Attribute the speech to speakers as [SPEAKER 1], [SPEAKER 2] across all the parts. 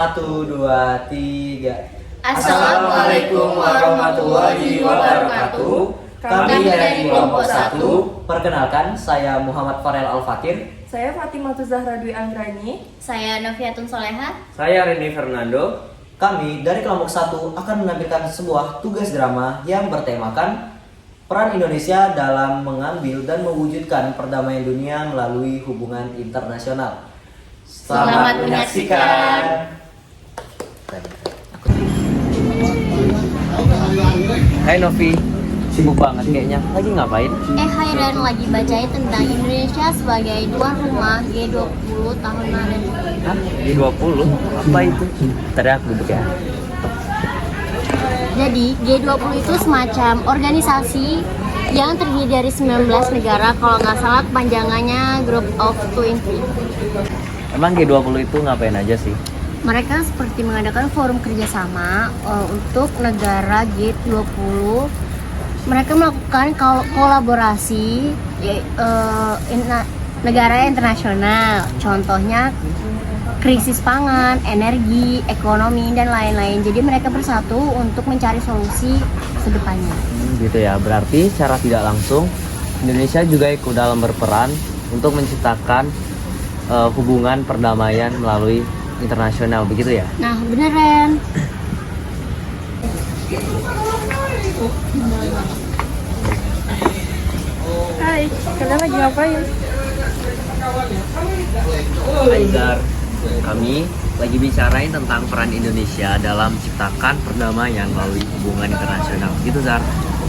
[SPEAKER 1] Satu, dua, tiga.
[SPEAKER 2] Assalamualaikum warahmatullahi wabarakatuh.
[SPEAKER 1] Kami dari kelompok 1. Perkenalkan, saya Muhammad Farel Al-Fakir.
[SPEAKER 3] Saya Fatimah Zahra Dwi Anggrani.
[SPEAKER 2] Saya Noviatun Soleha.
[SPEAKER 4] Saya Reni Fernando.
[SPEAKER 1] Kami dari kelompok 1 akan menampilkan sebuah tugas drama yang bertemakan peran Indonesia dalam mengambil dan mewujudkan perdamaian dunia melalui hubungan internasional.
[SPEAKER 2] Selamat menyaksikan.
[SPEAKER 4] Hai Novi, sibuk banget kayaknya. Lagi ngapain?
[SPEAKER 2] Hai Ren, lagi bacain tentang Indonesia sebagai tuan rumah G20 tahun lalu.
[SPEAKER 4] Hah? G20? Apa itu? Tadi aku duduk ya.
[SPEAKER 2] Jadi G20 itu semacam organisasi yang terdiri dari 19 negara, kalau nggak salah kepanjangannya Group of 20.
[SPEAKER 4] Emang G20 itu ngapain aja sih?
[SPEAKER 2] Mereka seperti mengadakan forum kerjasama untuk negara G20. Mereka melakukan kolaborasi negara internasional. Contohnya krisis pangan, energi, ekonomi, dan lain-lain. Jadi mereka bersatu untuk mencari solusi kedepannya.
[SPEAKER 4] Gitu ya, berarti secara tidak langsung Indonesia juga ikut dalam berperan untuk menciptakan hubungan perdamaian melalui internasional, begitu ya?
[SPEAKER 2] Nah, beneran.
[SPEAKER 3] Hai, kalian lagi ngapain?
[SPEAKER 4] Hai Zar, kami lagi bicarain tentang peran Indonesia dalam menciptakan perdamaian melalui hubungan internasional, gitu Zar.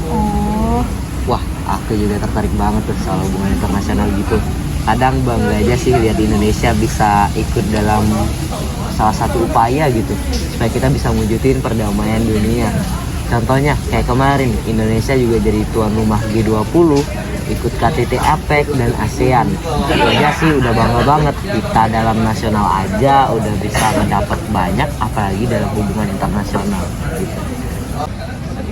[SPEAKER 3] Oh,
[SPEAKER 1] Wah, aku juga tertarik banget tuh soal hubungan internasional gitu. Kadang bangga aja sih lihat Indonesia bisa ikut dalam salah satu upaya gitu supaya kita bisa wujudin perdamaian dunia. Contohnya kayak kemarin Indonesia juga jadi tuan rumah G20, ikut KTT APEC dan ASEAN. Aja sih udah bangga banget, kita dalam nasional aja udah bisa mendapat banyak, apalagi dalam hubungan internasional gitu.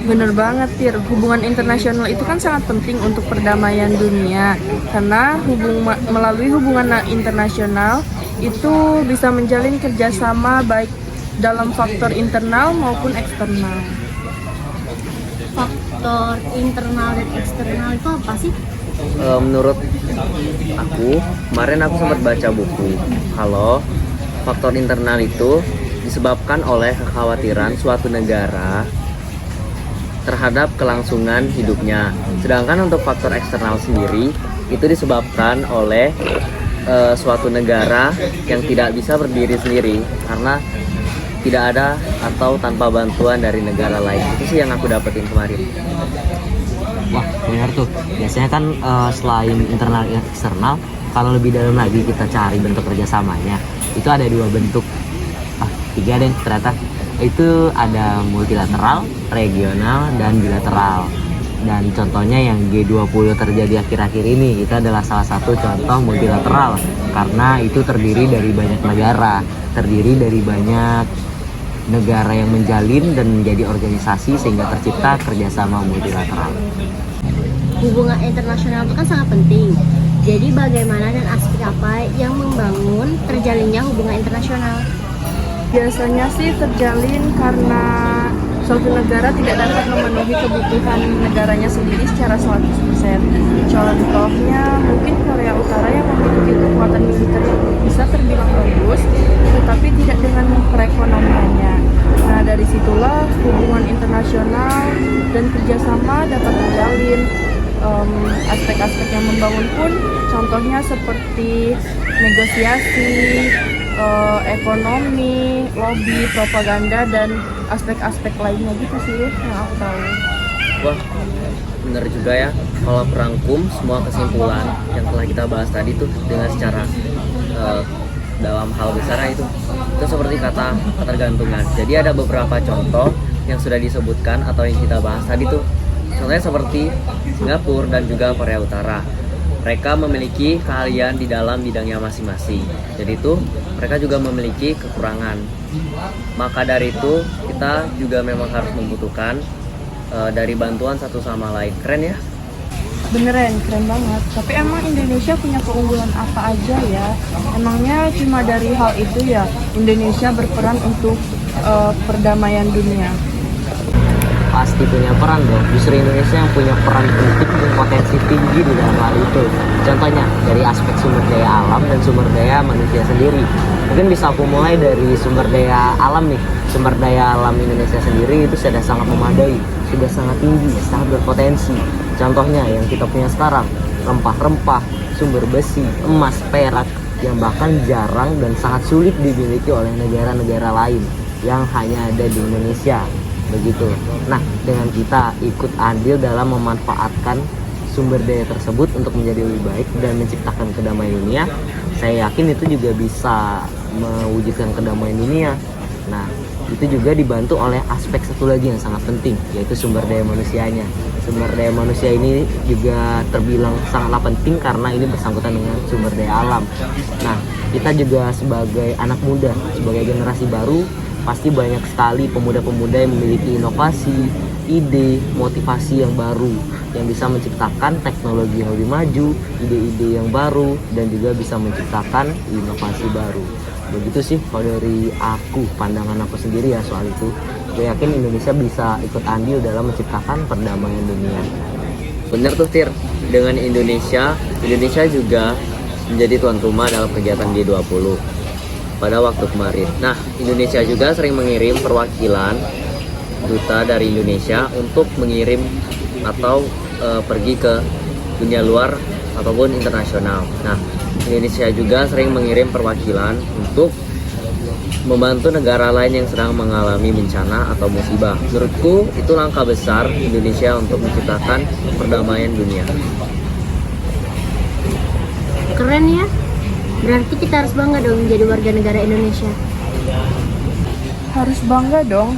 [SPEAKER 3] bener banget, Tir. Hubungan internasional itu kan sangat penting untuk perdamaian dunia. Karena melalui hubungan internasional itu bisa menjalin kerjasama baik dalam faktor internal maupun eksternal.
[SPEAKER 2] Faktor internal dan eksternal itu apa sih?
[SPEAKER 4] Menurut aku, kemarin aku sempat baca buku kalau faktor internal itu disebabkan oleh kekhawatiran suatu negara terhadap kelangsungan hidupnya. Sedangkan untuk faktor eksternal sendiri itu disebabkan oleh suatu negara yang tidak bisa berdiri sendiri karena tidak ada atau tanpa bantuan dari negara lain. Itu sih yang aku dapetin kemarin.
[SPEAKER 1] Wah, benar tuh. Biasanya kan selain internal dan eksternal, kalau lebih dalam lagi kita cari bentuk kerjasamanya, itu ada 2 bentuk. 3 deh ternyata. Itu ada multilateral, regional, dan bilateral. Dan contohnya yang G20 terjadi akhir-akhir ini, itu adalah salah satu contoh multilateral. Karena itu terdiri dari banyak negara, terdiri dari banyak negara yang menjalin dan menjadi organisasi sehingga tercipta kerjasama multilateral.
[SPEAKER 2] Hubungan internasional itu kan sangat penting. Jadi bagaimana dan aspek apa yang membangun terjalinnya hubungan internasional?
[SPEAKER 3] Biasanya sih terjalin karena suatu negara tidak dapat memenuhi kebutuhan negaranya sendiri secara 100%. Contohnya mungkin Korea Utara yang memiliki kekuatan militer yang bisa terbilang bagus, tetapi tidak dengan perekonomiannya. Nah, dari situlah hubungan internasional dan kerjasama dapat terjalin. Aspek-aspek yang membangun pun contohnya seperti negosiasi, ekonomi, lobby, propaganda, dan aspek-aspek lainnya gitu sih yang aku tahu.
[SPEAKER 4] Wah, bener juga ya. Kalau merangkum semua kesimpulan yang telah kita bahas tadi tuh dengan secara dalam hal besar itu seperti kata ketergantungan. Jadi ada beberapa contoh yang sudah disebutkan atau yang kita bahas tadi tuh. Contohnya seperti Singapura dan juga Korea Utara. Mereka memiliki keahlian di dalam bidangnya masing-masing. Jadi itu mereka juga memiliki kekurangan. Maka dari itu kita juga memang harus membutuhkan dari bantuan satu sama lain. Keren ya?
[SPEAKER 3] Beneran, keren banget. Tapi emang Indonesia punya keunggulan apa aja ya? Emangnya cuma dari hal itu ya Indonesia berperan untuk perdamaian dunia?
[SPEAKER 1] Pasti punya peran dong. Justru Indonesia yang punya peran penting dan potensi tinggi di dalam hal itu. Contohnya dari aspek sumber daya alam dan sumber daya manusia sendiri. Mungkin bisa aku mulai dari sumber daya alam nih. Sumber daya alam Indonesia sendiri itu sudah sangat memadai, sudah sangat tinggi, sangat berpotensi. Contohnya yang kita punya sekarang, rempah-rempah, sumber besi, emas, perak, yang bahkan jarang dan sangat sulit dimiliki oleh negara-negara lain yang hanya ada di Indonesia. Begitu. Nah, dengan kita ikut andil dalam memanfaatkan sumber daya tersebut untuk menjadi lebih baik dan menciptakan kedamaian dunia, saya yakin itu juga bisa mewujudkan kedamaian dunia. Nah, itu juga dibantu oleh aspek satu lagi yang sangat penting, yaitu sumber daya manusianya. Sumber daya manusia ini juga terbilang sangatlah penting karena ini bersangkutan dengan sumber daya alam. Nah, kita juga sebagai anak muda, sebagai generasi baru, pasti banyak sekali pemuda-pemuda yang memiliki inovasi, ide, motivasi yang baru yang bisa menciptakan teknologi yang lebih maju, ide-ide yang baru, dan juga bisa menciptakan inovasi baru. Begitu sih kalau dari aku, pandangan aku sendiri ya soal itu. Gue yakin Indonesia bisa ikut andil dalam menciptakan perdamaian dunia.
[SPEAKER 4] Bener tuh Tir, dengan Indonesia juga menjadi tuan rumah dalam kegiatan G20 pada waktu kemarin. Nah, Indonesia juga sering mengirim perwakilan duta dari Indonesia untuk mengirim atau pergi ke dunia luar ataupun internasional. Nah, Indonesia juga sering mengirim perwakilan untuk membantu negara lain yang sedang mengalami bencana atau musibah. Menurutku itu langkah besar Indonesia untuk menciptakan perdamaian dunia.
[SPEAKER 2] Keren ya. Berarti kita harus bangga dong menjadi warga negara Indonesia.
[SPEAKER 3] Harus bangga dong,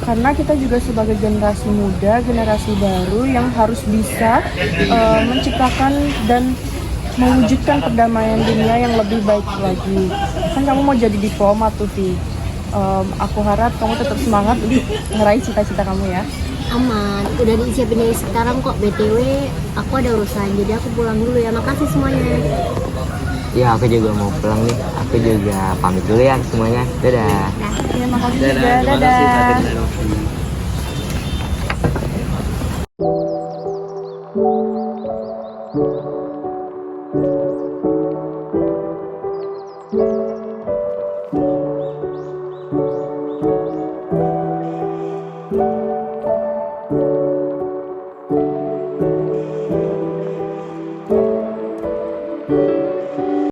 [SPEAKER 3] karena kita juga sebagai generasi muda, generasi baru yang harus bisa menciptakan dan mewujudkan perdamaian dunia yang lebih baik lagi. Kan kamu mau jadi diplomat tuh, Vi. Aku harap kamu tetap semangat untuk meraih cita-cita kamu ya.
[SPEAKER 2] Aman, udah disiapin dari sekarang kok. BTW, aku ada urusan, jadi aku pulang dulu ya. Makasih semuanya.
[SPEAKER 1] Ya, aku juga mau pulang nih. Aku juga pamit dulu ya semuanya. Dadah.
[SPEAKER 3] Ya, makasih juga.
[SPEAKER 4] Terima kasih
[SPEAKER 3] Dadah.
[SPEAKER 4] Fatin dan Novi.